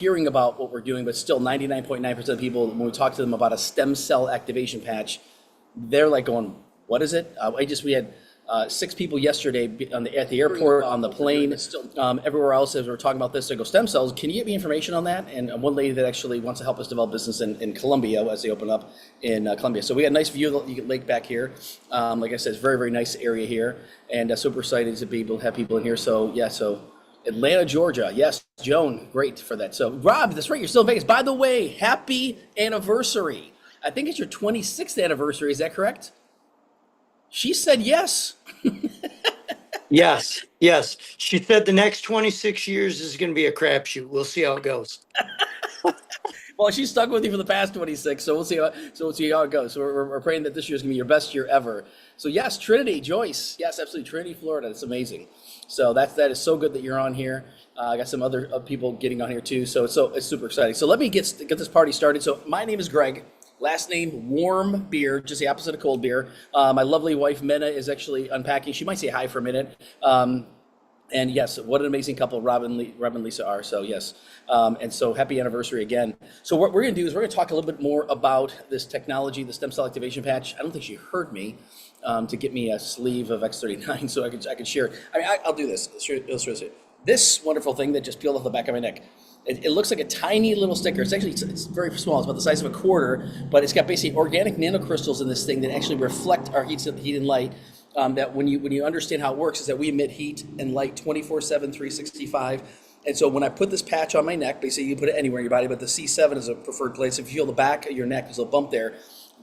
hearing about what we're doing, but still 99.9% of people, when we talk to them about a stem cell activation patch, they're like going, what is it? We had 6 people yesterday at the airport, on the plane, everywhere else as we were talking about this. They go, stem cells, can you get me information on that? And one lady that actually wants to help us develop business in Colombia as they open up in Colombia. So we got a nice view of the lake back here. Like I said, it's a very, very nice area here, and super excited to be able to have people in here. So yeah, so Atlanta, Georgia. Yes, Joan, great for that. So Rob, that's right, you're still in Vegas. By the way, happy anniversary. I think it's your 26th anniversary, is that correct? She said yes. Yes. She said the next 26 years is going to be a crapshoot. We'll see how it goes. Well, she's stuck with you for the past 26, so we'll see how it goes. So we're praying that this year is going to be your best year ever. So yes, Trinity, Joyce, yes, absolutely, Trinity, Florida. That's amazing. So that is so good that you're on here. I got some other people getting on here too. So it's super exciting. So let me get this party started. So my name is Greg. Last name, warm beer, just the opposite of cold beer. My lovely wife, Mena, is actually unpacking. She might say hi for a minute. And yes, what an amazing couple Rob and Lisa are. So yes, and so happy anniversary again. So what we're gonna do is we're gonna talk a little bit more about this technology, the stem cell activation patch. I don't think she heard me to get me a sleeve of X39 so I could share it. I'll do this. Illustrate this wonderful thing that just peeled off the back of my neck. It looks like a tiny little sticker. It's very small. It's about the size of a quarter, but it's got basically organic nanocrystals in this thing that actually reflect our heat and light. That when you understand how it works is that we emit heat and light 24/7, 365. And so when I put this patch on my neck, basically you put it anywhere in your body, but the C7 is a preferred place. If you feel the back of your neck, there's a bump there.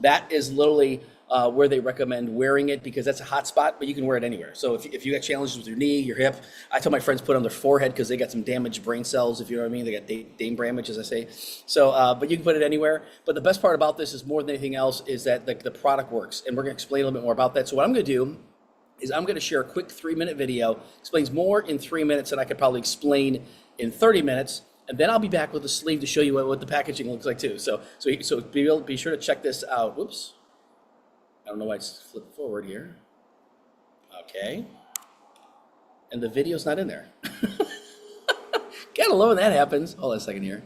That is literally where they recommend wearing it, because that's a hot spot, but you can wear it anywhere. So if you got challenges with your knee, your hip, I tell my friends put it on their forehead because they got some damaged brain cells, if you know what I mean. They got Dame damage, as I say. So, but you can put it anywhere. But the best part about this is, more than anything else, is that the product works. And we're going to explain a little bit more about that. So what I'm going to do is I'm going to share a quick 3-minute video. Explains more in 3 minutes than I could probably explain in 30 minutes. And then I'll be back with a sleeve to show you what the packaging looks like too. So be sure to check this out. Whoops. I don't know why it's flipped forward here. Okay. And the video's not in there. Gotta love when that happens. Hold on a second here.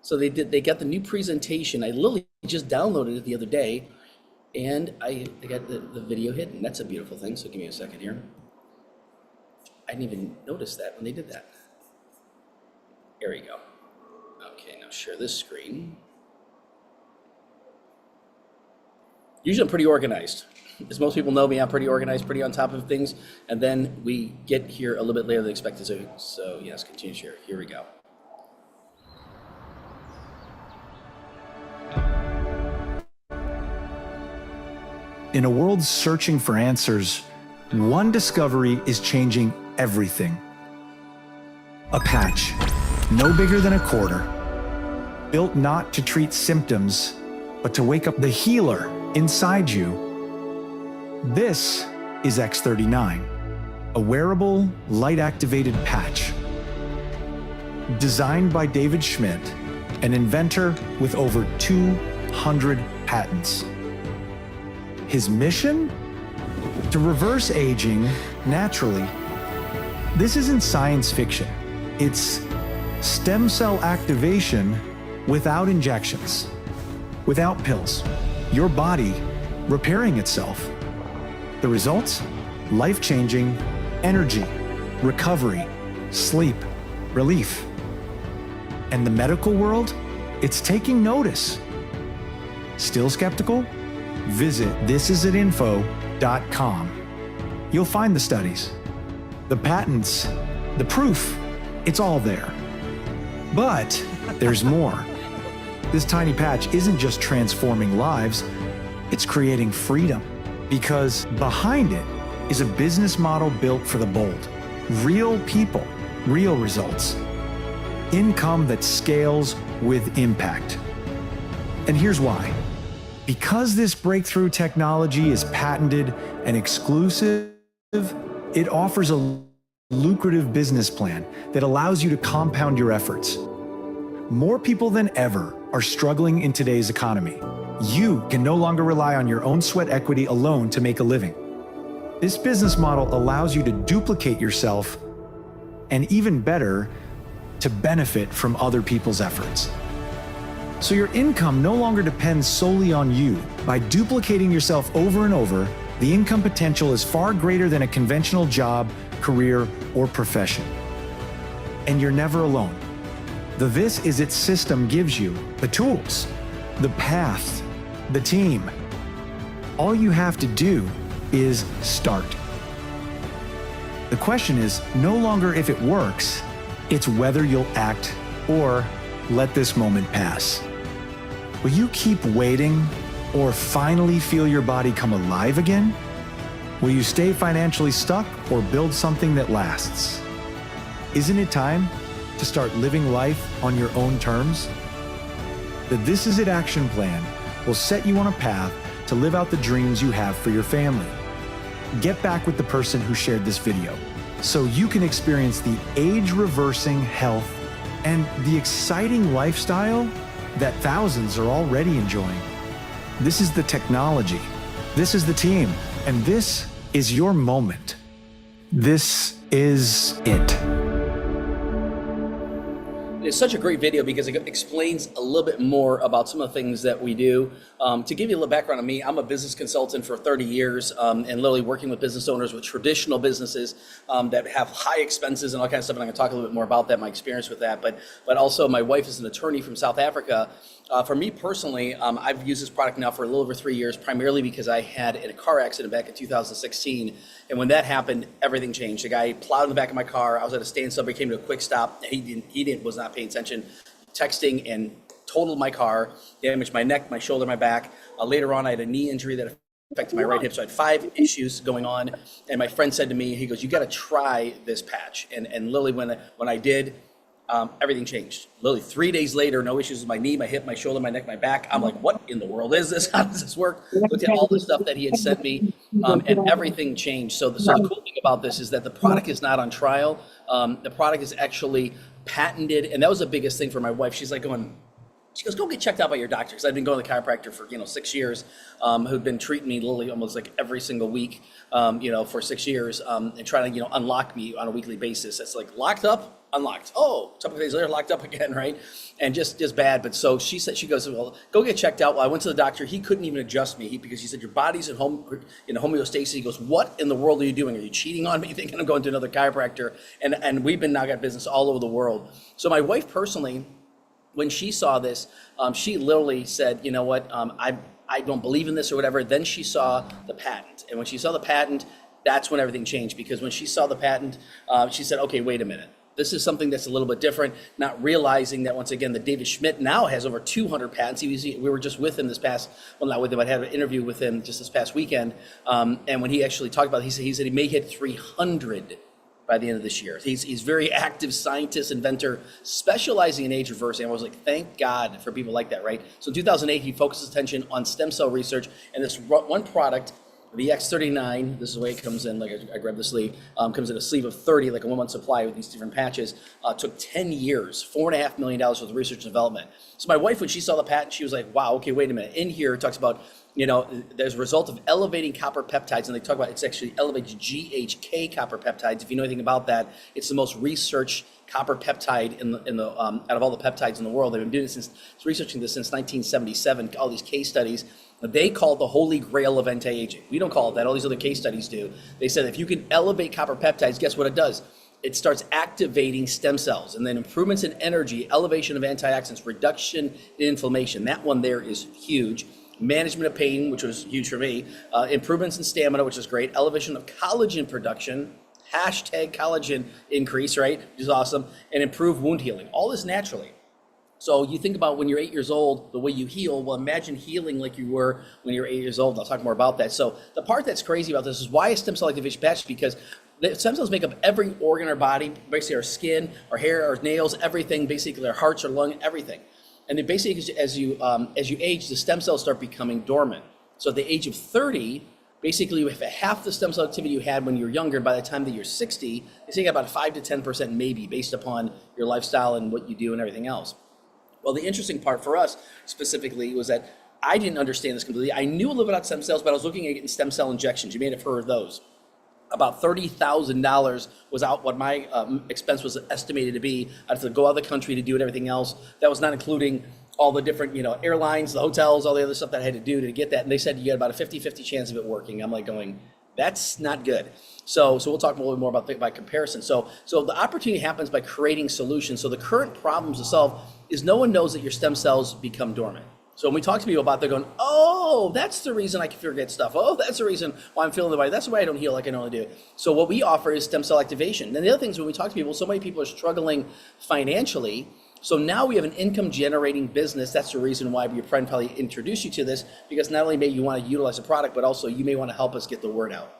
So they got the new presentation. I literally just downloaded it the other day, and I got the video hidden. That's a beautiful thing. So give me a second here. I didn't even notice that when they did that. Here we go. Okay, now share this screen. Usually I'm pretty organized. As most people know me, I'm pretty organized, pretty on top of things. And then we get here a little bit later than expected. So yes, continue to share. Here we go. In a world searching for answers, one discovery is changing everything. A patch, no bigger than a quarter, built not to treat symptoms, but to wake up the healer inside you. This is X39, a wearable, light-activated patch. Designed by David Schmidt, an inventor with over 200 patents. His mission? To reverse aging naturally. This isn't science fiction. It's stem cell activation without injections, without pills. Your body repairing itself. The results? Life-changing energy, recovery, sleep, relief. And the medical world? It's taking notice. Still skeptical? Visit thisisatinfo.com. You'll find the studies, the patents, the proof. It's all there. But there's more. This tiny patch isn't just transforming lives, it's creating freedom. Because behind it is a business model built for the bold. Real people, real results. Income that scales with impact. And here's why. Because this breakthrough technology is patented and exclusive, it offers a lucrative business plan that allows you to compound your efforts. More people than ever are struggling in today's economy. You can no longer rely on your own sweat equity alone to make a living. This business model allows you to duplicate yourself, and even better, to benefit from other people's efforts. So your income no longer depends solely on you. By duplicating yourself over and over, the income potential is far greater than a conventional job, career, or profession. And you're never alone. The This Is It system gives you the tools, the path, the team. All you have to do is start. The question is no longer if it works, it's whether you'll act or let this moment pass. Will you keep waiting or finally feel your body come alive again? Will you stay financially stuck or build something that lasts? Isn't it time to start living life on your own terms? The This Is It action plan will set you on a path to live out the dreams you have for your family. Get back with the person who shared this video so you can experience the age-reversing health and the exciting lifestyle that thousands are already enjoying. This is the technology, this is the team, and this is your moment. This is it. It's such a great video because it explains a little bit more about some of the things that we do. To give you a little background on me, I'm a business consultant for 30 years and literally working with business owners with traditional businesses that have high expenses and all kinds of stuff. And I'm going to talk a little bit more about that, my experience with that. But also my wife is an attorney from South Africa. For me personally, I've used this product now for a little over 3 years, primarily because I had a car accident back in 2016. And when that happened, everything changed. The guy plowed in the back of my car. I was at a standstill, but he came to a quick stop. He was not paying attention, texting, and totaled my car, damaged my neck, my shoulder, my back. Later on, I had a knee injury that affected my right hip. So I had 5 issues going on. And my friend said to me, he goes, "You got to try this patch." And literally when I did, everything changed. Literally 3 days later, no issues with my knee, my hip, my shoulder, my neck, my back. I'm like, what in the world is this? How does this work? Looked at all the stuff that he had sent me, and everything changed. So the cool thing about this is that the product is not on trial. The product is actually patented, and that was the biggest thing for my wife. She goes, "Go get checked out by your doctor." Because I've been going to the chiropractor for 6 years, who'd been treating me literally almost like every single week, for 6 years, and trying to unlock me on a weekly basis. It's like locked up, unlocked. Oh, a couple of days later, locked up again, right? And just bad. But so she goes, "Well, go get checked out." Well, I went to the doctor. He couldn't even adjust me because he said, "Your body's in homeostasis." He goes, "What in the world are you doing? Are you cheating on me?" Thinking I'm going to another chiropractor. And we've now got business all over the world. So my wife personally, when she saw this, she literally said, "You know what? I don't believe in this," or whatever. Then she saw the patent, and when she saw the patent, that's when everything changed. Because when she saw the patent, she said, "Okay, wait a minute. This is something that's a little bit different," not realizing that once again, that David Schmidt now has over 200 patents. We were just with him not with him, I had an interview with him just this past weekend. And when he actually talked about it, he said he may hit 300 by the end of this year. He's very active scientist, inventor, specializing in age reversing. I was like, thank God for people like that, right? So in 2008, he focused his attention on stem cell research, and this one product, the X39, this is the way it comes in, like I grabbed the sleeve, comes in a sleeve of 30, like a 1 month supply with these different patches, took 10 years, $4.5 million worth of research and development. So my wife, when she saw the patent, she was like, wow, okay, wait a minute. In here, it talks about, there's a result of elevating copper peptides, and they talk about it's actually elevates GHK copper peptides. If you know anything about that, it's the most researched copper peptide in the out of all the peptides in the world. They've been doing this researching this since 1977. All these case studies. They call it the holy grail of anti-aging. We don't call it that. All these other case studies do. They said if you can elevate copper peptides, guess what it does? It starts activating stem cells, and then improvements in energy, elevation of antioxidants, reduction in inflammation. That one there is huge. Management of pain, which was huge for me. Improvements in stamina, which is great. Elevation of collagen production. #collagen increase, right? Which is awesome. And improved wound healing. All this naturally. So you think about when you're 8 years old, the way you heal. Well, imagine healing like you were when you were 8 years old. I'll talk more about that. So the part that's crazy about this is why is stem cell activation patch? Because the stem cells make up every organ in our body, basically our skin, our hair, our nails, everything, basically our hearts, our lung, everything. And then basically as you age, the stem cells start becoming dormant. So at the age of 30, basically if half the stem cell activity you had when you were younger, by the time that you're 60, they say about 5 to 10% maybe based upon your lifestyle and what you do and everything else. Well, the interesting part for us specifically was that I didn't understand this completely. I knew a little bit about stem cells, but I was looking at getting stem cell injections. You may have heard of those. about $30,000 was out what my expense was estimated to be. I had to go out of the country to do it, everything else. That was not including all the different, airlines, the hotels, all the other stuff that I had to do to get that. And they said you had about a 50-50 chance of it working. I'm like going, that's not good. So we'll talk a little bit more about by comparison. So the opportunity happens by creating solutions. So the current problems to solve is no one knows that your stem cells become dormant. So when we talk to people about it, they're going, oh, that's the reason I can forget stuff. Oh, that's the reason why I'm feeling the body. That's why I don't heal like I normally do. So what we offer is stem cell activation. And the other thing is when we talk to people, so many people are struggling financially. So now we have an income generating business. That's the reason why your friend probably introduced you to this, because not only may you want to utilize the product, but also you may want to help us get the word out.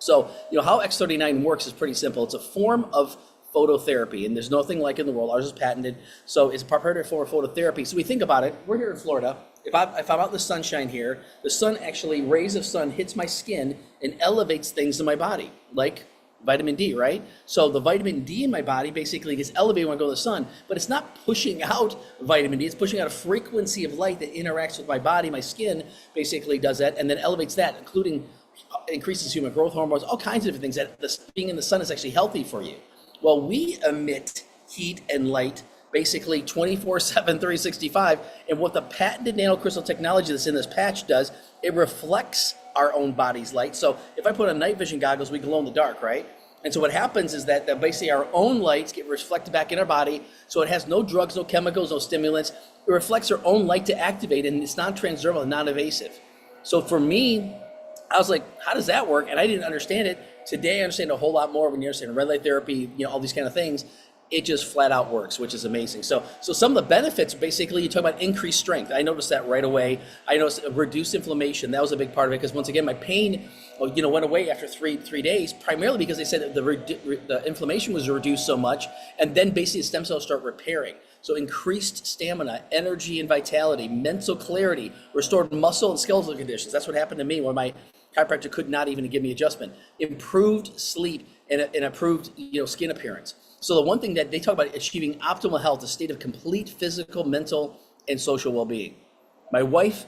So, how X39 works is pretty simple. It's a form of phototherapy, and there's nothing like it in the world. Ours is patented. So it's a proprietary form of phototherapy. So we think about it. We're here in Florida. If I'm out in the sunshine here, the sun actually, rays of sun hits my skin and elevates things in my body, like vitamin D, right? So the vitamin D in my body basically gets elevated when I go to the sun, but it's not pushing out vitamin D. It's pushing out a frequency of light that interacts with my body. My skin basically does that and then elevates that, including increases human growth hormones, all kinds of different things. That being in the sun is actually healthy for you. Well, we emit heat and light basically 24/7, 365. And what the patented nanocrystal technology that's in this patch does, it reflects our own body's light. So if I put on night vision goggles, we glow in the dark, right? And so what happens is that basically our own lights get reflected back in our body. So it has no drugs, no chemicals, no stimulants. It reflects our own light to activate, and it's non-transdermal and non-invasive. So for me, I was like, how does that work? And I didn't understand it. Today, I understand a whole lot more when you understand red light therapy, all these kind of things. It just flat out works, which is amazing. So some of the benefits, basically, you talk about increased strength. I noticed that right away. I noticed reduced inflammation. That was a big part of it because, once again, my pain, went away after three days, primarily because they said that the inflammation was reduced so much, and then basically the stem cells start repairing. So increased stamina, energy and vitality, mental clarity, restored muscle and skeletal conditions. That's what happened to me when my chiropractor could not even give me adjustment. Improved sleep and improved skin appearance. So the one thing that they talk about, achieving optimal health, a state of complete physical, mental, and social well-being. My wife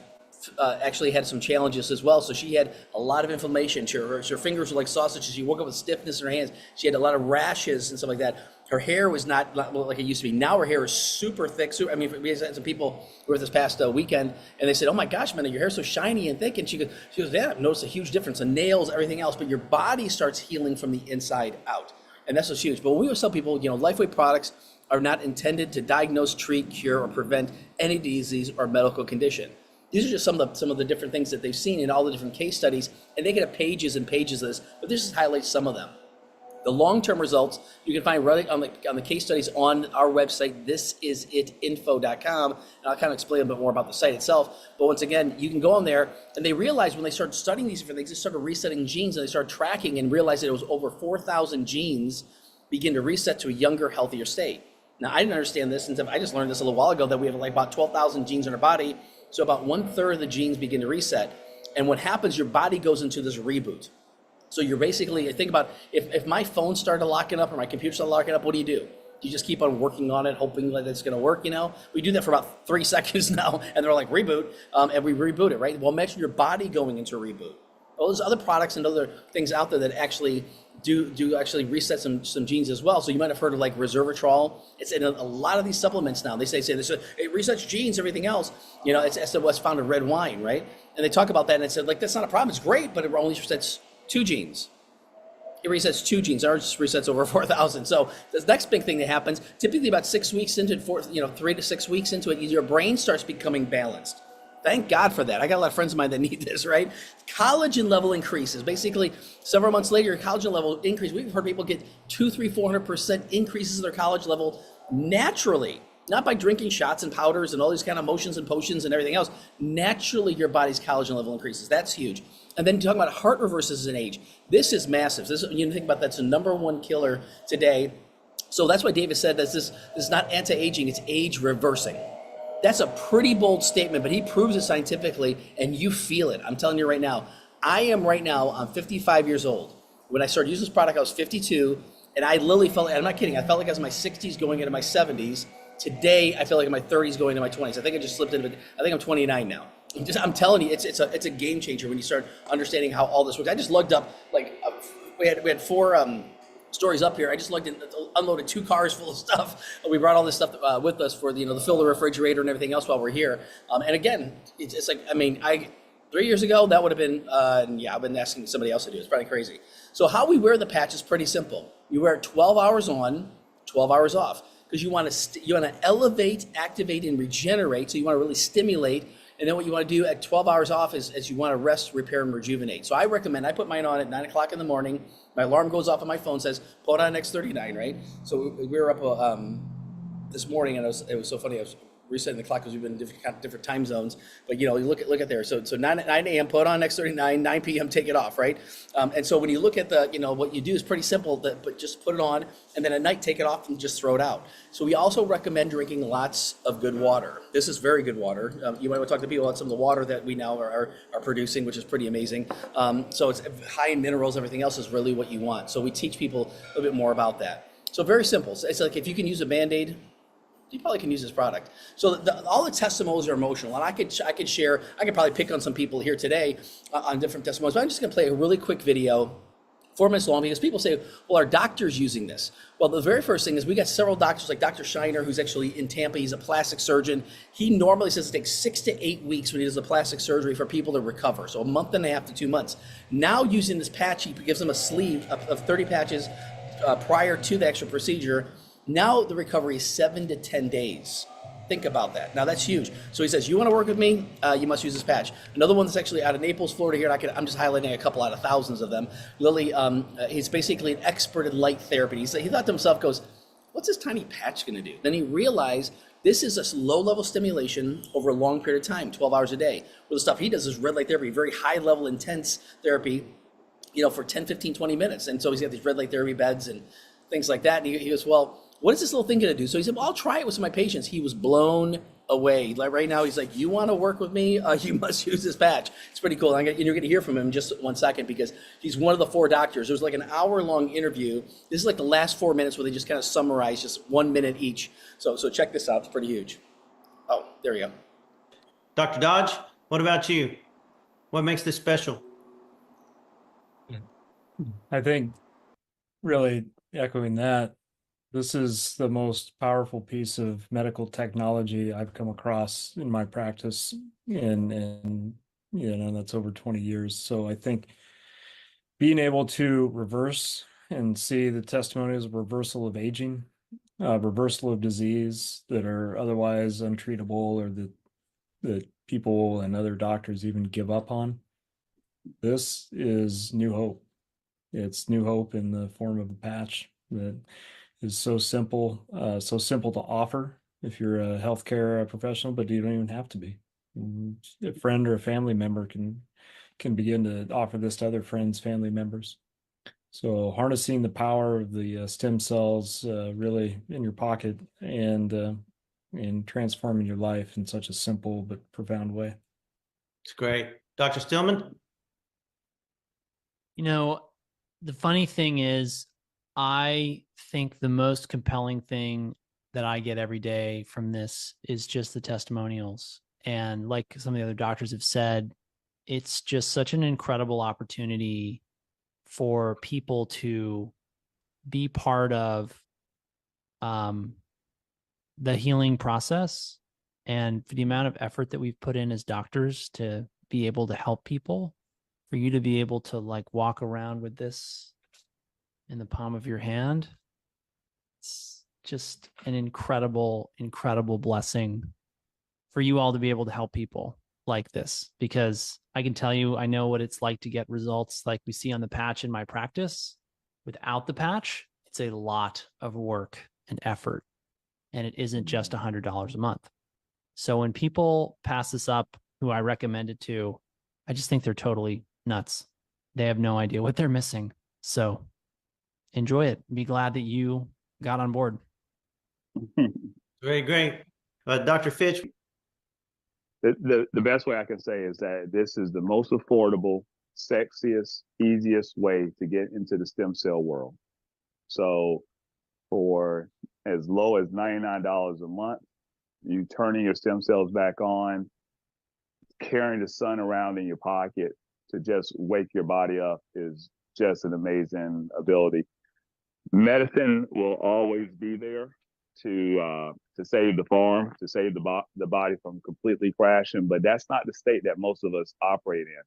actually had some challenges as well. So she had a lot of inflammation. Her fingers were like sausages. She woke up with stiffness in her hands. She had a lot of rashes and stuff like that. Her hair was not like it used to be. Now her hair is super thick. We had some people who were this past weekend, and they said, "Oh my gosh, man, your hair's so shiny and thick." And she goes, "Yeah, I've noticed a huge difference in nails, everything else." But your body starts healing from the inside out, and that's what's huge. But when we always tell people, Lifeway products are not intended to diagnose, treat, cure, or prevent any disease or medical condition. These are just some of the different things that they've seen in all the different case studies, and they could have pages and pages of this, but this just highlights some of them. The long-term results you can find right on the case studies on our website, thisisitinfo.com, and I'll kind of explain a bit more about the site itself. But once again, you can go on there, and they realized when they started studying these different things, they started resetting genes, and they started tracking and realized that it was over 4,000 genes begin to reset to a younger, healthier state. Now, I didn't understand this until I just learned this a little while ago, that we have like about 12,000 genes in our body, so about 1/3 of the genes begin to reset. And what happens, your body goes into this reboot. So you're basically, think about if my phone started locking up or my computer started locking up, what do? Do you just keep on working on it, hoping that it's going to work? We do that for about 3 seconds now, and they're like, reboot, and we reboot it, right? Well, imagine your body going into a reboot. Well, there's other products and other things out there that actually do actually reset some genes as well. So you might have heard of like resveratrol. It's in a lot of these supplements now. They say this, it resets genes, everything else. It's what's found in red wine, right? And they talk about that, and it said like that's not a problem. It's great, but it only resets 2 genes. It resets 2 genes. Ours resets over 4,000. So the next big thing that happens, typically about 6 weeks into it, 3 to 6 weeks into it, your brain starts becoming balanced. Thank God for that. I got a lot of friends of mine that need this, right? Collagen level increases. Basically, several months later, your collagen level increase. We've heard people get 200, 300, 400% increases in their collagen level naturally, not by drinking shots and powders and all these kind of motions and potions and everything else. Naturally, your body's collagen level increases. That's huge. And then talking about heart reverses in age. This is massive. Think about that's the #1 killer today. So that's why David said that this is not anti-aging, it's age reversing. That's a pretty bold statement, but he proves it scientifically, and you feel it. I'm telling you right now. I'm 55 years old. When I started using this product, I was 52, and I literally felt, I'm not kidding, I felt like I was in my 60s going into my 70s. Today, I feel like in my 30s going into my 20s. I think I just slipped into it. I think I'm 29 now. I'm telling you, it's a game changer when you start understanding how all this works. I just looked up like we had four stories up here. I just unloaded 2 cars full of stuff. We brought all this stuff with us for the fill the refrigerator and everything else while we're here. And again, it's like, I mean, 3 years ago that would have been I've been asking somebody else to do it. It's probably crazy. So how we wear the patch is pretty simple. You wear it 12 hours on, 12 hours off, because you want to elevate, activate, and regenerate. So you want to really stimulate. And then what you want to do at 12 hours off is you want to rest, repair, and rejuvenate. So I put mine on at 9 o'clock in the morning. My alarm goes off on my phone, says, put on X39, right? So we were up this morning, and it was so funny. I was resetting the clock because we've been in different time zones. But you look at there. So 9 a.m. put on X39, 9 p.m. take it off, right? And so when you look at what you do is pretty simple. But just put it on, and then at night take it off and just throw it out. So we also recommend drinking lots of good water. This is very good water. You might want to talk to people about some of the water that we now are producing, which is pretty amazing. So it's high in minerals. Everything else is really what you want. So we teach people a little bit more about that. So very simple. So it's like if you can use a Band-Aid, you probably can use this product. So all the testimonials are emotional, and I could probably pick on some people here today on different testimonials, but I'm just gonna play a really quick video, 4 minutes long, because people say, well, are doctors using this? Well, the very first thing is we got several doctors, like Dr. Shiner, who's actually in Tampa. He's a plastic surgeon. He normally says it takes 6 to 8 weeks when he does a plastic surgery for people to recover. So a month and a half to 2 months. Now using this patch, he gives them a sleeve of 30 patches prior to the actual procedure. Now the recovery is 7 to 10 days. Think about that. Now that's huge. So he says, you want to work with me? You must use this patch. Another one that's actually out of Naples, Florida here, and I'm just highlighting a couple out of thousands of them. Lily, he's basically an expert in light therapy. He thought to himself, what's this tiny patch going to do? Then he realized this is a low-level stimulation over a long period of time, 12 hours a day. Well, the stuff he does is red light therapy, very high-level, intense therapy, for 10, 15, 20 minutes. And so he's got these red light therapy beds and things like that. And he goes, well, what is this little thing going to do? So he said, well, I'll try it with some of my patients. He was blown away. Like right now, he's like, you want to work with me? You must use this patch. It's pretty cool. And you're going to hear from him in just 1 second because he's one of the 4 doctors. There was like an hour-long interview. This is like the last 4 minutes where they just kind of summarize just 1 minute each. So check this out. It's pretty huge. Oh, there we go. Dr. Dodge, what about you? What makes this special? I think really echoing that, this is the most powerful piece of medical technology I've come across in my practice, and that's over 20 years. So I think being able to reverse and see the testimonies of reversal of aging, reversal of disease that are otherwise untreatable or that people and other doctors even give up on, this is new hope. It's new hope in the form of a patch that is so simple to offer if you're a healthcare professional, but you don't even have to be. A friend or a family member can begin to offer this to other friends, family members. So harnessing the power of the stem cells really in your pocket and transforming your life in such a simple but profound way. It's great. Dr. Stillman? The funny thing is, I think the most compelling thing that I get every day from this is just the testimonials. And like some of the other doctors have said, it's just such an incredible opportunity for people to be part of the healing process, and for the amount of effort that we've put in as doctors to be able to help people, for you to be able to walk around with this in the palm of your hand. It's just an incredible, incredible blessing for you all to be able to help people like this, because I can tell you, I know what it's like to get results like we see on the patch in my practice. Without the patch, it's a lot of work and effort, and it isn't just $100 a month. So when people pass this up, who I recommend it to, I just think they're totally nuts. They have no idea what they're missing. So enjoy it. Be glad that you got on board. Very great. Dr. Fitch? The best way I can say is that this is the most affordable, sexiest, easiest way to get into the stem cell world. So for as low as $99 a month, you turning your stem cells back on, carrying the sun around in your pocket to just wake your body up is just an amazing ability. Medicine will always be there to save the farm, to save the body from completely crashing, but that's not the state that most of us operate in.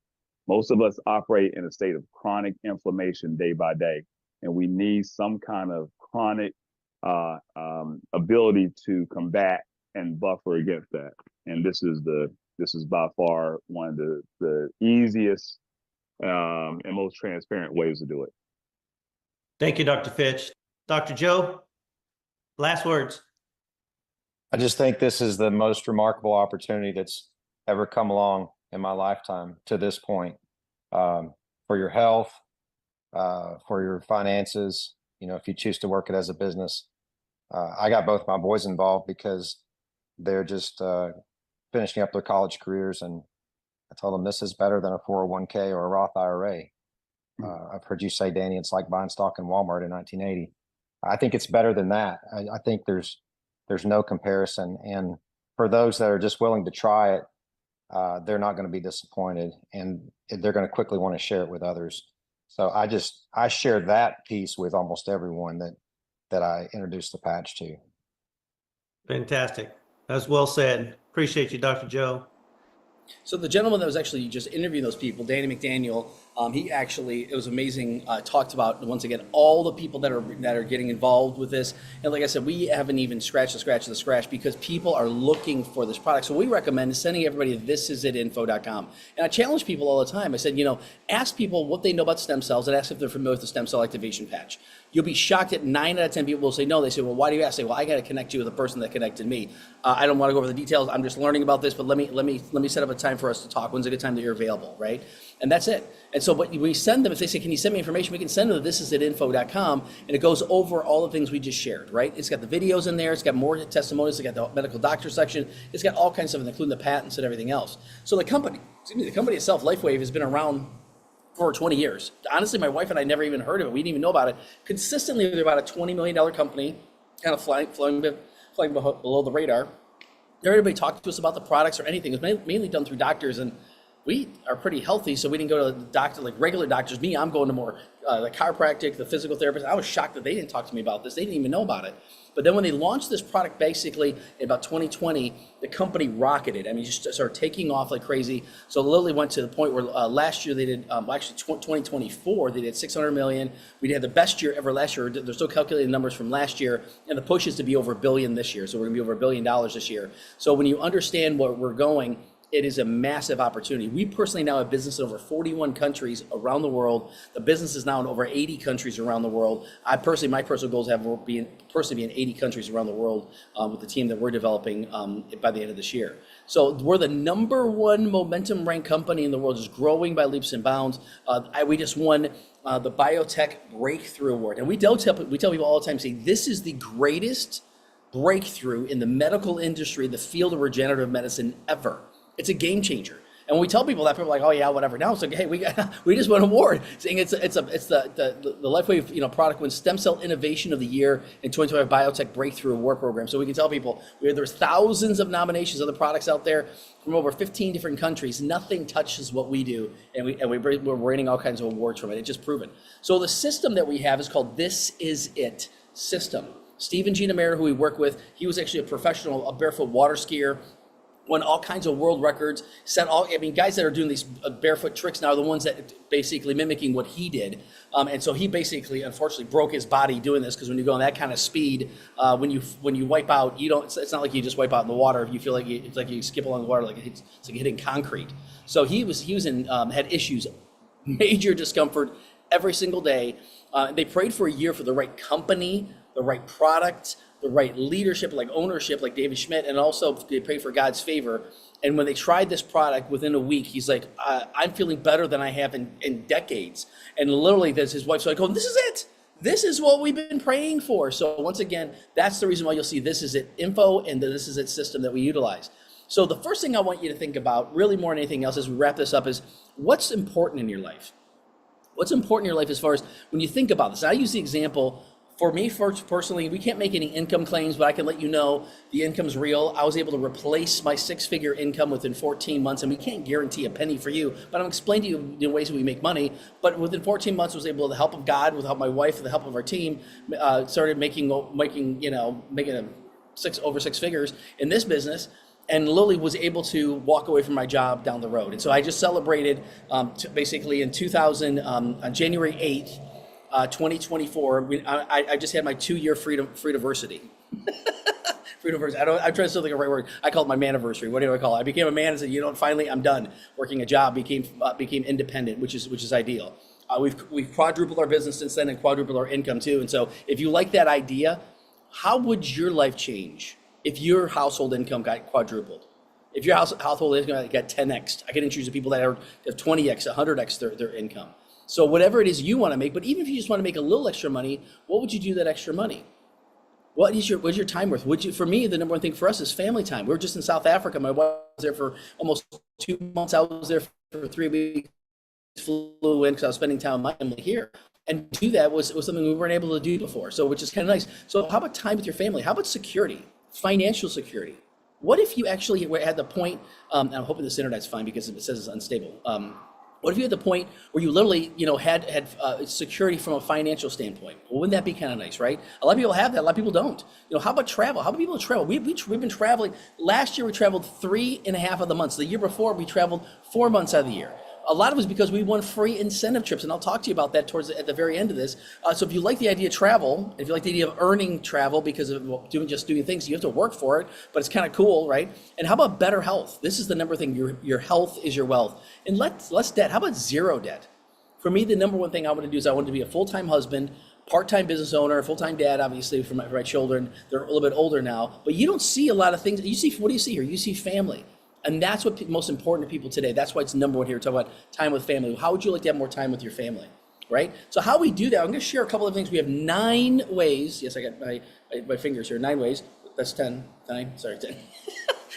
Most of us operate in a state of chronic inflammation day by day, and we need some kind of chronic ability to combat and buffer against that. And this is by far one of the easiest and most transparent ways to do it. Thank you, Dr. Fitch. Dr. Joe, last words. I just think this is the most remarkable opportunity that's ever come along in my lifetime to this point, for your health, for your finances. You know, if you choose to work it as a business, I got both my boys involved because they're just finishing up their college careers, and I told them this is better than a 401k or a Roth IRA. I've heard you say, Danny, it's like buying stock in Walmart in 1980. I think it's better than that. I think there's no comparison. And for those that are just willing to try it, they're not going to be disappointed, and they're going to quickly want to share it with others. So I share that piece with almost everyone that I introduced the patch to. Fantastic. That's well said. Appreciate you, Dr. Joe. So the gentleman that was actually just interviewing those people, Danny McDaniel, he actually, it was amazing, talked about, once again, all the people that are getting involved with this. And like I said, we haven't even scratched the scratch because people are looking for this product. So we recommend sending everybody to thisisitinfo.com. And I challenge people all the time. I said, ask people what they know about stem cells and ask if they're familiar with the stem cell activation patch. You'll be shocked that 9 out of 10 people will say no. They say, well, why do you ask? I say, well, I got to connect you with the person that connected me. I don't want to go over the details. I'm just learning about this, but let me set up a time for us to talk. When's a good time that you're available, right? And that's it. And so, but we send them, if they say, can you send me information? We can send them to thisisitinfo.com, and it goes over all the things we just shared, right? It's got the videos in there. It's got more testimonials. It's got the medical doctor section. It's got all kinds of stuff, including the patents and everything else. So the company itself, LifeWave, has been around for 20 years. Honestly, my wife and I never even heard of it. We didn't even know about it. Consistently, they're about a $20 million company, kind of flying below the radar. Never anybody talked to us about the products or anything. It was mainly done through doctors, and we are pretty healthy, so we didn't go to the doctor like regular doctors. Me, I'm going to more the chiropractic, the physical therapist. I was shocked that they didn't talk to me about this. They didn't even know about it. But then when they launched this product, basically in about 2020, the company rocketed. I mean, just started taking off like crazy. So literally went to the point where last year they did, 2024, they did 600 million. We had the best year ever last year. They're still calculating numbers from last year, and the push is to be over $1 billion this year. So we're gonna be over $1 billion this year. So when you understand where we're going, it is a massive opportunity. We personally now have business in over 41 countries around the world. The business is now in over 80 countries around the world. My personal goals have been in 80 countries around the world with the team that we're developing by the end of this year. So we're the #1 momentum ranked company in the world, just growing by leaps and bounds. We just won the Biotech Breakthrough Award. And we tell people all the time, saying this is the greatest breakthrough in the medical industry, the field of regenerative medicine ever. It's a game changer. And when we tell people that, people are like, oh yeah, whatever. Now it's like, hey, we just won an award, saying it's the LifeWave product wins Stem Cell Innovation of the Year in 2025 Biotech Breakthrough Award Program. So we can tell people there's thousands of nominations of the products out there from over 15 different countries. Nothing touches what we do, and we're winning all kinds of awards from it. It's just proven. So the system that we have is called This Is It system. Stephen Gina Mayer, who we work with, he was actually a professional barefoot water skier. Won all kinds of world records, guys that are doing these barefoot tricks now are the ones that basically mimicking what he did. And so he basically, unfortunately, broke his body doing this, because when you go on that kind of speed, when you wipe out, it's not like you just wipe out in the water. You feel like it's like you skip along the water, it's like hitting concrete. So he had issues, major discomfort every single day. They prayed for a year for the right company, the right product, the right leadership, like ownership, like David Schmidt, and also they prayed for God's favor. And when they tried this product, within a week, he's like, I'm feeling better than I have in decades. And literally, there's his wife's like, oh, this is it. This is what we've been praying for. So once again, that's the reason why you'll see This Is It info and the This Is It system that we utilize. So the first thing I want you to think about, really more than anything else, as we wrap this up, is what's important in your life? What's important in your life as far as when you think about this? I use the example For me, first, personally, we can't make any income claims, but I can let you know the income's real. I was able to replace my 6-figure income within 14 months, and we can't guarantee a penny for you, but I'm explaining to you the ways that we make money. But within 14 months, I was able, with the help of God, with the help of my wife, with the help of our team, started making over 6 figures in this business. And Lily was able to walk away from my job down the road. And so I just celebrated basically in on January 8th, 2024. I just had my 2-year freediversity. Freediversity. I'm trying to still think of the right word. I call it my maniversary. What do I call it? I became a man and said, you know, finally I'm done working a job. Became independent, which is ideal. We've quadrupled our business since then and quadrupled our income too. And so if you like that idea, how would your life change if your household income got quadrupled? If your household income got 10x, I can introduce people that have 20x, 100x their income. So whatever it is you want to make, but even if you just want to make a little extra money, what would you do that extra money? What's your time worth? For me, the number one thing for us is family time. We were just in South Africa. My wife was there for almost 2 months. I was there for 3 weeks. Flew in because I was spending time with my family here. And do that was something we weren't able to do before. So which is kind of nice. So how about time with your family? How about security, financial security? What if you actually had the point, and I'm hoping this internet's fine because it says it's unstable. What if you had the point where you literally, had security from a financial standpoint? Well, wouldn't that be kind of nice, right? A lot of people have that. A lot of people don't. How about travel? How about people travel? We've been traveling. Last year, we traveled 3.5 of the months. The year before, we traveled 4 months out of the year. A lot of it was because we won free incentive trips, and I'll talk to you about that at the very end of this. So if you like the idea of travel, if you like the idea of earning travel because of doing things, you have to work for it, but it's kind of cool, right? And how about better health? This is the number thing. Your health is your wealth. And less debt. How about zero debt? For me, the number one thing I want to do is I want to be a full-time husband, part-time business owner, full-time dad, obviously, for my children. They're a little bit older now, but you don't see a lot of things. What do you see here? You see family. And that's what most important to people today. That's why it's number one here. Talk about time with family. How would you like to have more time with your family, right? So how we do that, I'm going to share a couple of things. We have 9 ways. Yes, I got my fingers here. 9 ways. That's 10. 9. Sorry, 10.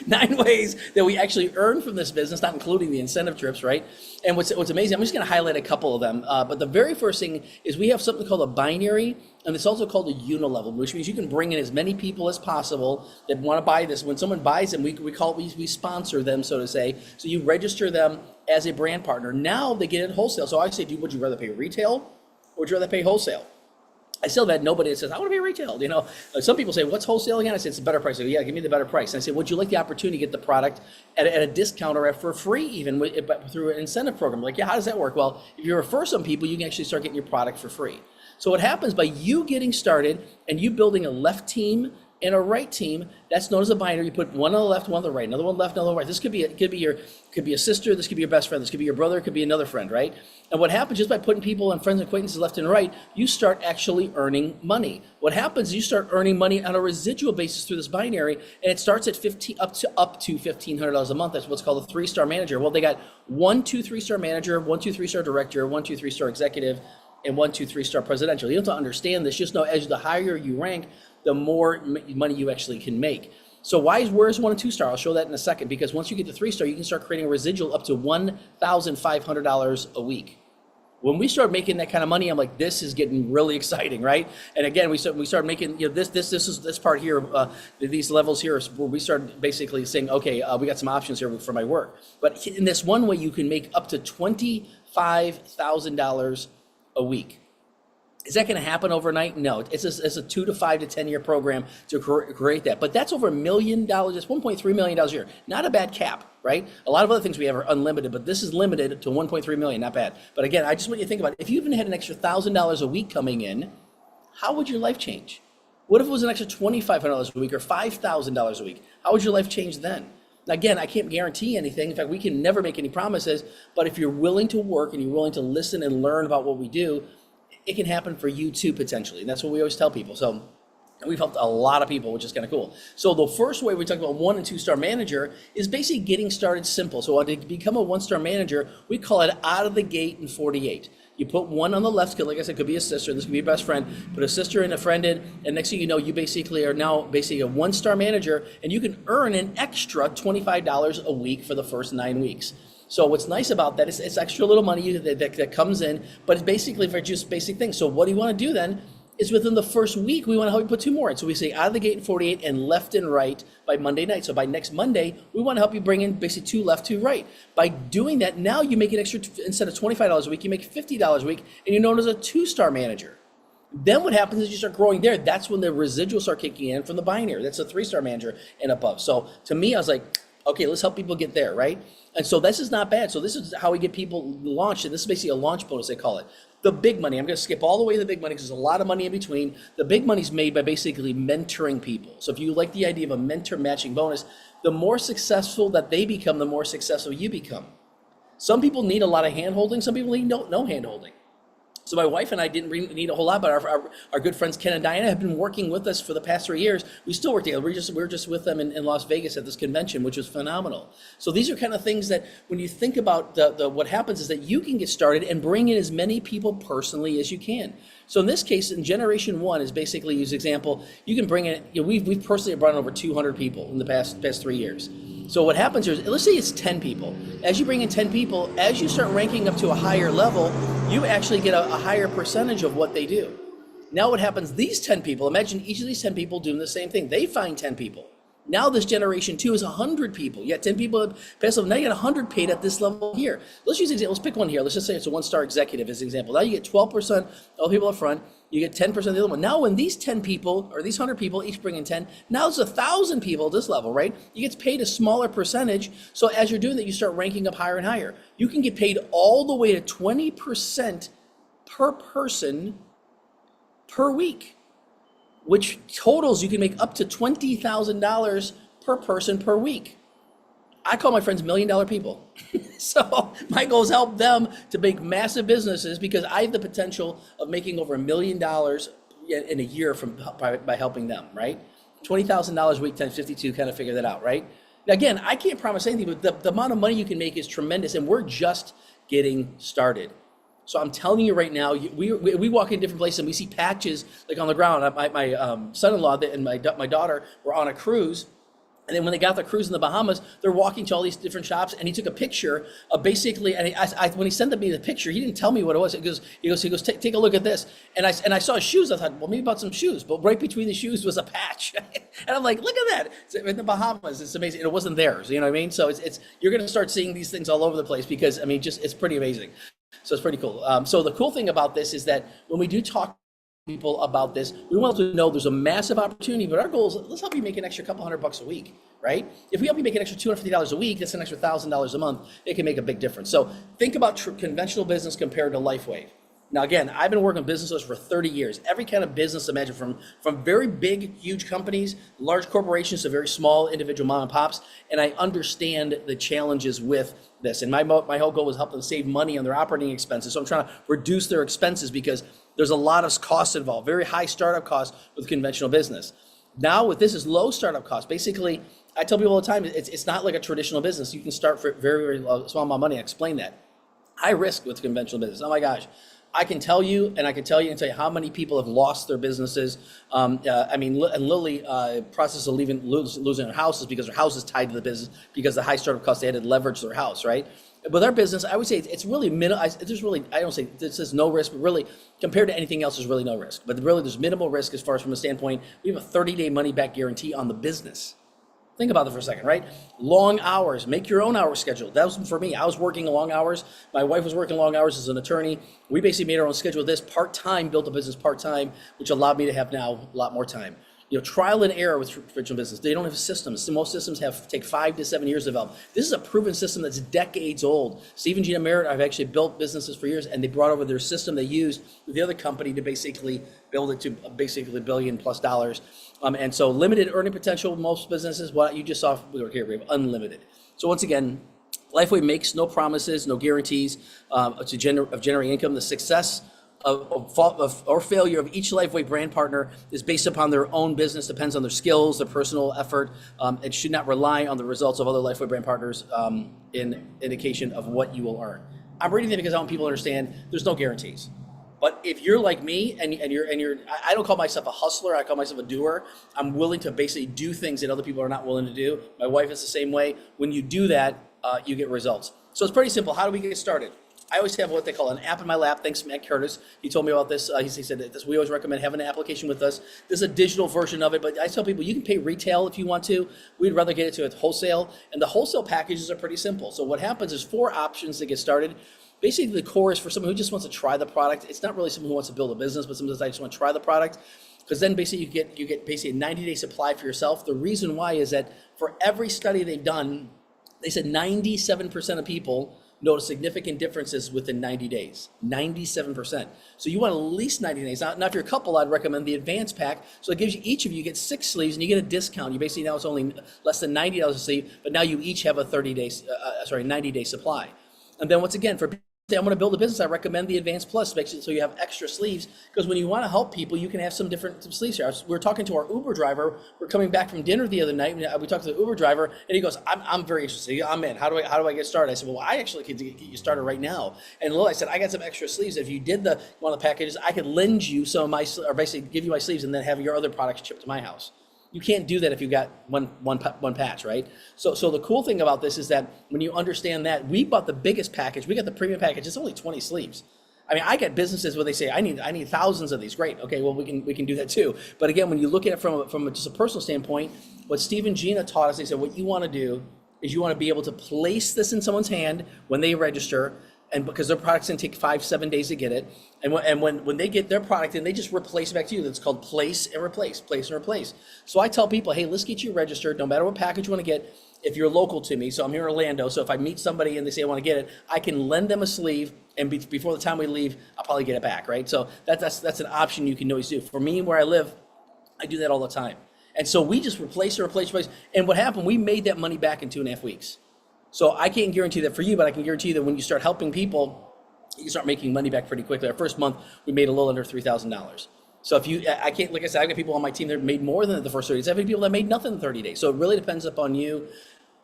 9 ways that we actually earn from this business, not including the incentive trips, right? And what's amazing, I'm just going to highlight a couple of them. But the very first thing is we have something called a binary, and it's also called a unilevel, which means you can bring in as many people as possible that want to buy this. When someone buys them, we sponsor them, so to say. So you register them as a brand partner. Now they get it wholesale. So I say, would you rather pay retail or would you rather pay wholesale? I still have had nobody that says, I want to be retail. Some people say, what's wholesale again? I say, it's a better price. I go, yeah, give me the better price. And I say, would you like the opportunity to get the product at a discount or for free even through an incentive program? Like, yeah, how does that work? Well, if you refer some people, you can actually start getting your product for free. So what happens by you getting started and you building a left team and a right team, that's known as a binary. You put one on the left, one on the right, another one left, another one right. This could be a sister, this could be your best friend, this could be your brother, it could be another friend, right? And what happens just by putting people and friends and acquaintances left and right, you start actually earning money. What happens is you start earning money on a residual basis through this binary, and it starts at up to $1,500 a month. That's what's called a 3-star manager. Well, they got 1, 2, 3-star manager, 1, 2, 3-star director, 1, 2, 3-star executive, and 1, 2, 3-star presidential. You don't have to understand this. Just know as the higher you rank, the more money you actually can make. So where's 1 and 2-star? I'll show that in a second, because once you get to 3-star, you can start creating a residual up to $1,500 a week. When we start making that kind of money, I'm like, this is getting really exciting, right? And again, we start making this part here, these levels here, where we start basically saying, okay, we got some options here for my work. But in this one way, you can make up to $25,000 a week. Is that going to happen overnight? No, it's a 2 to 5 to 10 year program to create that. But that's over $1 million, that's $1.3 million a year. Not a bad cap, right? A lot of other things we have are unlimited, but this is limited to 1.3 million, not bad. But again, I just want you to think about it. If you even had an extra $1,000 a week coming in, how would your life change? What if it was an extra $2,500 a week or $5,000 a week? How would your life change then? Again, I can't guarantee anything. In fact, we can never make any promises, but if you're willing to work and you're willing to listen and learn about what we do, it can happen for you too, potentially. And that's what we always tell people. So we've helped a lot of people, which is kind of cool. So the first way we talk about 1 and 2-star manager is basically getting started simple. So to become a 1-star manager, we call it out of the gate in 48. You put 1 on the left, because like I said, it could be a sister, this could be your best friend, put a sister and a friend in, and next thing you know, you basically are now a 1-star manager, and you can earn an extra $25 a week for the first 9 weeks. So what's nice about that is it's extra little money that comes in, but it's basically for just basic things. So what do you want to do then? is within the first week, we want to help you put 2 more in. So we say out of the gate in 48 and left and right by Monday night. So by next Monday, we want to help you bring in basically 2 left, 2 right. By doing that, now you make an extra, instead of $25 a week, you make $50 a week, and you're known as a 2-star manager. Then what happens is you start growing there. That's when the residuals start kicking in from the binary. That's a 3-star manager and above. So to me, I was like, okay, let's help people get there, right? And so this is not bad. So this is how we get people launched. And this is basically a launch bonus, they call it. The big money, I'm going to skip all the way to the big money because there's a lot of money in between. The big money is made by basically mentoring people. So if you like the idea of a mentor matching bonus, the more successful that they become, the more successful you become. Some people need a lot of hand-holding. Some people need no hand-holding. So my wife and I didn't really need a whole lot, but our good friends Ken and Diana have been working with us for the past 3 years. We still work together. We're just with them in Las Vegas at this convention, which was phenomenal. So these are kind of things that when you think about the what happens is that you can get started and bring in as many people personally as you can. So in this case, in generation 1 is basically use example. You can bring in. We've personally brought in over 200 people in the past 3 years. So what happens here is, let's say it's 10 people. As you bring in 10 people, as you start ranking up to a higher level, you actually get a higher percentage of what they do. Now what happens, these 10 people, imagine each of these 10 people doing the same thing. They find 10 people. Now this generation 2 is 100 people. You got 10 people pass level. Now you got 100 paid at this level here. Let's use example. Let's pick one here. Let's just say it's a 1-star executive as an example. Now you get 12% of people up front. You get 10% of the other one. Now when these 10 people or these 100 people each bring in 10, now it's 1,000 people at this level, right? You get paid a smaller percentage. So as you're doing that, you start ranking up higher and higher. You can get paid all the way to 20% per person per week, which totals you can make up to $20,000 per person per week. I call my friends $1 million people. So my goal is help them to make massive businesses because I have the potential of making over $1 million in a year by helping them, right? $20,000 a week times 52, kind of figure that out, right? Now, again, I can't promise anything, but the amount of money you can make is tremendous, and we're just getting started. So I'm telling you right now, we walk in different places and we see patches like on the ground. My son-in-law and my daughter were on a cruise. And then when they got the cruise in the Bahamas, they're walking to all these different shops, and he took a picture of basically. And when he sent me the picture, he didn't tell me what it was. He goes, take a look at this. And I saw his shoes. I thought, well, maybe about some shoes. But right between the shoes was a patch, and I'm like, look at that! It's in the Bahamas. It's amazing. It wasn't theirs. You know what I mean? So it's you're going to start seeing these things all over the place because it's pretty amazing. So it's pretty cool. So the cool thing about this is that when we do talk people about this, we want to know there's a massive opportunity, but our goal is let's help you make an extra couple $100 a week, right? If we help you make an extra $250 a week, that's an extra $1,000 a month. It can make a big difference. So think about conventional business compared to LifeWave. Now, again, I've been working with businesses for 30 years. Every kind of business, imagine from very big, huge companies, large corporations to very small individual mom and pops. And I understand the challenges with this. And my whole goal was help them save money on their operating expenses. So I'm trying to reduce their expenses because there's a lot of costs involved, very high startup costs with conventional business. Now with this is low startup costs. Basically, I tell people all the time, it's not like a traditional business. You can start for very, very low, small amount of money. I explain that. High risk with conventional business. Oh my gosh. I can tell you how many people have lost their businesses. And Lily, process of losing their houses because their house is tied to the business because the high startup costs, they had to leverage their house, right? With our business, I would say it's really minimal. I don't say this is no risk, but really compared to anything else, there's really no risk. But really, there's minimal risk as far as from a standpoint. We have a 30-day money-back guarantee on the business. Think about that for a second, right? Long hours, make your own hour schedule. That was for me. I was working long hours. My wife was working long hours as an attorney. We basically made our own schedule. This part-time, built a business part-time, which allowed me to have now a lot more time. Trial and error with traditional business. They don't have systems. Most systems take 5 to 7 years to develop. This is a proven system that's decades old. Steve and Gina Merritt have actually built businesses for years, and they brought over their system they used with the other company to basically build it to basically $1 billion plus. And so limited earning potential, most businesses, what you just saw we have unlimited. So once again, LifeWave makes no promises, no guarantees of generating income. The success or failure of each LifeWave brand partner is based upon their own business, depends on their skills, their personal effort. It should not rely on the results of other LifeWave brand partners in indication of what you will earn. I'm reading that because I want people to understand there's no guarantees. But if you're like me and you're, I don't call myself a hustler, I call myself a doer. I'm willing to basically do things that other people are not willing to do. My wife is the same way. When you do that, you get results. So it's pretty simple. How do we get started? I always have what they call an app in my lap. Thanks to Matt Curtis. He told me about this. He said that we always recommend having an application with us. This is a digital version of it, but I tell people you can pay retail if you want to. We'd rather get it to a wholesale, and the wholesale packages are pretty simple. So what happens is 4 options to get started. Basically, the core is for someone who just wants to try the product. It's not really someone who wants to build a business, but someone that just want to try the product. Because then basically you get basically a 90-day supply for yourself. The reason why is that for every study they've done, they said 97% of people notice significant differences within 90 days. 97%. So you want at least 90 days. Now if you're a couple, I'd recommend the advanced pack. So it gives you, each of you get 6 sleeves and you get a discount. You basically, now it's only less than $90 a sleeve, but now you each have a 90-day supply. And then once again, for I'm going to build a business, I recommend the Advanced Plus, so you have extra sleeves, because when you want to help people, you can have some different sleeves here. We were talking to our Uber driver. We're coming back from dinner the other night. We talked to the Uber driver, and he goes, I'm very interested. I'm in. How do I get started? I said, well, I actually could get you started right now. And Lil, I said, I got some extra sleeves. If you did one of the packages, I could lend you some of my, or basically give you my sleeves and then have your other products shipped to my house. You can't do that if you've got one patch, right? So the cool thing about this is that when you understand that, we bought the biggest package. We got the premium package. It's only 20 sleeves. I mean, I get businesses where they say, I need thousands of these. Great. Okay, well, we can do that too. But again, when you look at it from just a personal standpoint, what Steve and Gina taught us, they said, what you want to do is you want to be able to place this in someone's hand when they register, and because their product's gonna take 5-7 days to get it, and when they get their product in, they just replace it back to you. That's called place and replace. So I tell people, hey, let's get you registered, no matter what package you want to get. If you're local to me, so I'm here in Orlando, so if I meet somebody and they say I want to get it, I can lend them a sleeve, and before the time we leave, I'll probably get it back, right? So that's an option you can always do. For me, where I live, I do that all the time. And so we just replace. And what happened, we made that money back in 2.5 weeks. So I can't guarantee that for you, but I can guarantee that when you start helping people, you start making money back pretty quickly. Our first month, we made a little under $3,000. So I can't, like I said, I've got people on my team that made more than the first 30 days. I've had people that made nothing in 30 days. So it really depends upon you.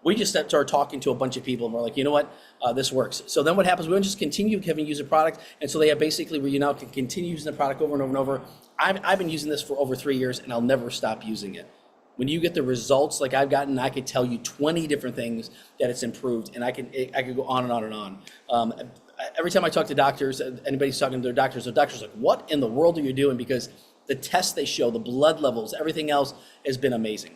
We just started talking to a bunch of people and we're like, you know what, this works. So then what happens, we don't just continue having use a product. And so they have basically where you now can continue using the product over and over and over. I've been using this for over 3 years and I'll never stop using it. When you get the results like I've gotten, I could tell you 20 different things that it's improved, and I could go on and on and on. Every time I talk to doctors, anybody's talking to their doctors are like, what in the world are you doing? Because the tests they show, the blood levels, everything else has been amazing.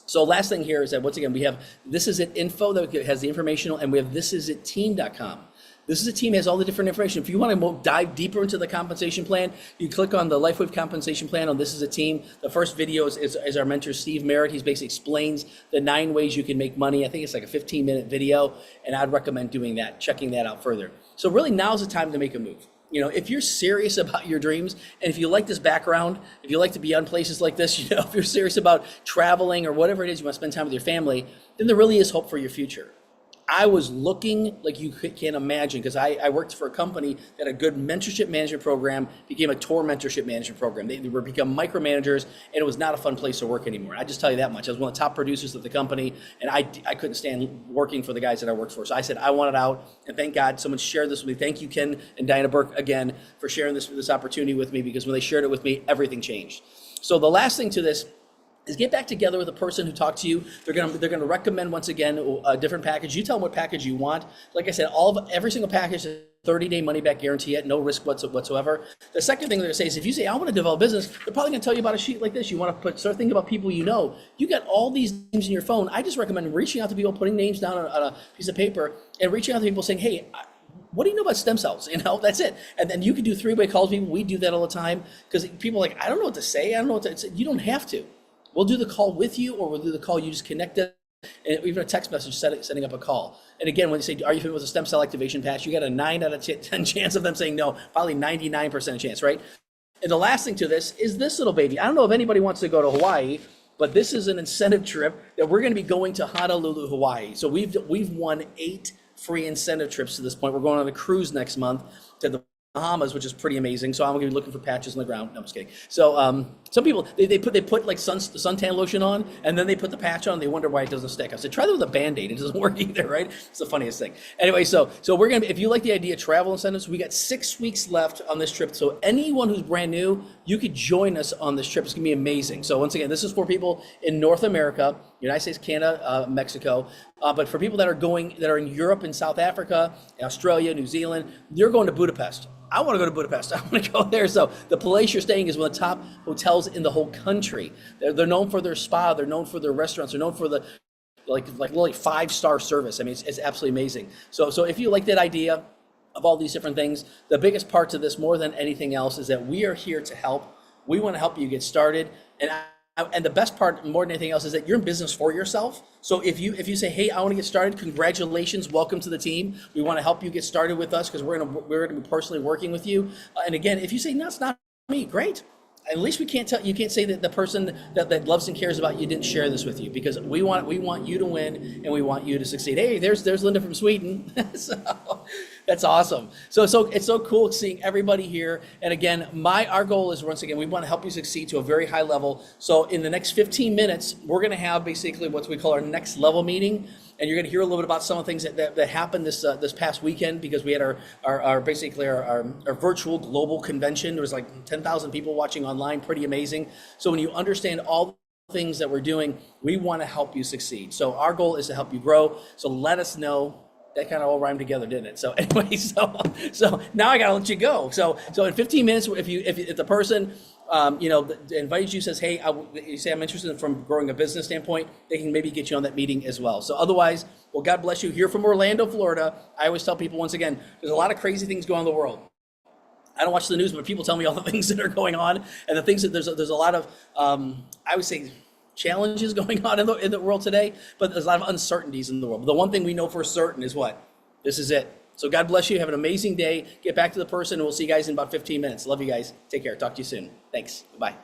So last thing here is that once again, we have This Is It info that has the informational, and we have thisisitteam.com. This is a team that has all the different information. If you want to dive deeper into the compensation plan, you click on the LifeWave compensation plan on This Is a Team. The first video is our mentor, Steve Merritt. He basically explains the 9 ways you can make money. I think it's like a 15-minute video, and I'd recommend doing that, checking that out further. So really now's the time to make a move. You know, if you're serious about your dreams, and if you like this background, if you like to be on places like this, you know, if you're serious about traveling or whatever it is, you want to spend time with your family, then there really is hope for your future. I was looking like you can't imagine, because I worked for a company that had a good mentorship management program, became a tour mentorship management program. They were become micromanagers, and it was not a fun place to work anymore. I just tell you that much. I was one of the top producers of the company, and I couldn't stand working for the guys that I worked for. So I said I wanted out, and thank God someone shared this with me. Thank you, Ken and Diana Burke, again, for sharing this opportunity with me, because when they shared it with me, everything changed. So the last thing to this is get back together with a person who talked to you. They're gonna recommend, once again, a different package. You tell them what package you want. Like I said, every single package is 30-day money back guarantee at no risk whatsoever. The second thing they're gonna say is, if you say I want to develop a business, they're probably gonna tell you about a sheet like this. You want to start thinking about people you know. You got all these names in your phone. I just recommend reaching out to people, putting names down on a piece of paper, and reaching out to people saying, hey, what do you know about stem cells? You know, that's it. And then you can do 3-way calls with people. We do that all the time, because people are like, I don't know what to say. I don't know what to say. You don't have to. We'll do the call with you, or we'll do the call, you just connect it, and even a text message setting up a call. And again, when you say, are you familiar with a stem cell activation patch? You got a 9 out of 10 chance of them saying no, probably 99% chance, right? And the last thing to this is this little baby. I don't know if anybody wants to go to Hawaii, but this is an incentive trip that we're going to be going to Honolulu, Hawaii. So we've won 8 free incentive trips to this point. We're going on a cruise next month to the Bahamas, which is pretty amazing. So I'm gonna be looking for patches on the ground. No, I'm just kidding. So some people they put like suntan lotion on, and then they put the patch on, and they wonder why it doesn't stick. I said, try that with a Band-Aid. It doesn't work either, right? It's the funniest thing. Anyway, so we're gonna, if you like the idea of travel incentives, we got 6 weeks left on this trip. So anyone who's brand new, you could join us on this trip. It's gonna be amazing. So once again, this is for people in North America. United States, Canada, Mexico. But for people that are in Europe and South Africa, and Australia, New Zealand, you're going to Budapest. I want to go to Budapest. I want to go there. So the place you're staying is one of the top hotels in the whole country. They're known for their spa. They're known for their restaurants. They're known for the like literally 5-star service. I mean, it's absolutely amazing. So if you like that idea of all these different things, the biggest part to this more than anything else is that we are here to help. We want to help you get started. And the best part more than anything else is that you're in business for yourself. So if you say, hey, I want to get started, congratulations, welcome to the team. We want to help you get started with us because we're going to be personally working with you. And again, if you say, no, it's not me, great. At least you can't say that the person that loves and cares about you didn't share this with you, because we want you to win and we want you to succeed. Hey, there's Linda from Sweden. So that's awesome. So it's so cool seeing everybody here. And again, our goal is, once again, we want to help you succeed to a very high level. So in the next 15 minutes, we're going to have basically what we call our next level meeting. And you're going to hear a little bit about some of the things that happened this past weekend, because we had our virtual global convention. There was like 10,000 people watching online, pretty amazing. So when you understand all the things that we're doing, we want to help you succeed. So our goal is to help you grow. So let us know. That kind of all rhymed together, didn't it? So anyway, so now I gotta let you go. So in 15 minutes, if the person invites you, says, hey, you say I'm interested from growing a business standpoint, they can maybe get you on that meeting as well. So otherwise, well, God bless you. Here from Orlando, Florida. I always tell people, once again, there's a lot of crazy things going on in the world. I don't watch the news, but people tell me all the things that are going on, and the things that there's a lot of I would say challenges going on in the world today, but there's a lot of uncertainties in the world. But the one thing we know for certain is what? This is it. So God bless you. Have an amazing day. Get back to the person, and we'll see you guys in about 15 minutes. Love you guys. Take care. Talk to you soon. Thanks. Bye.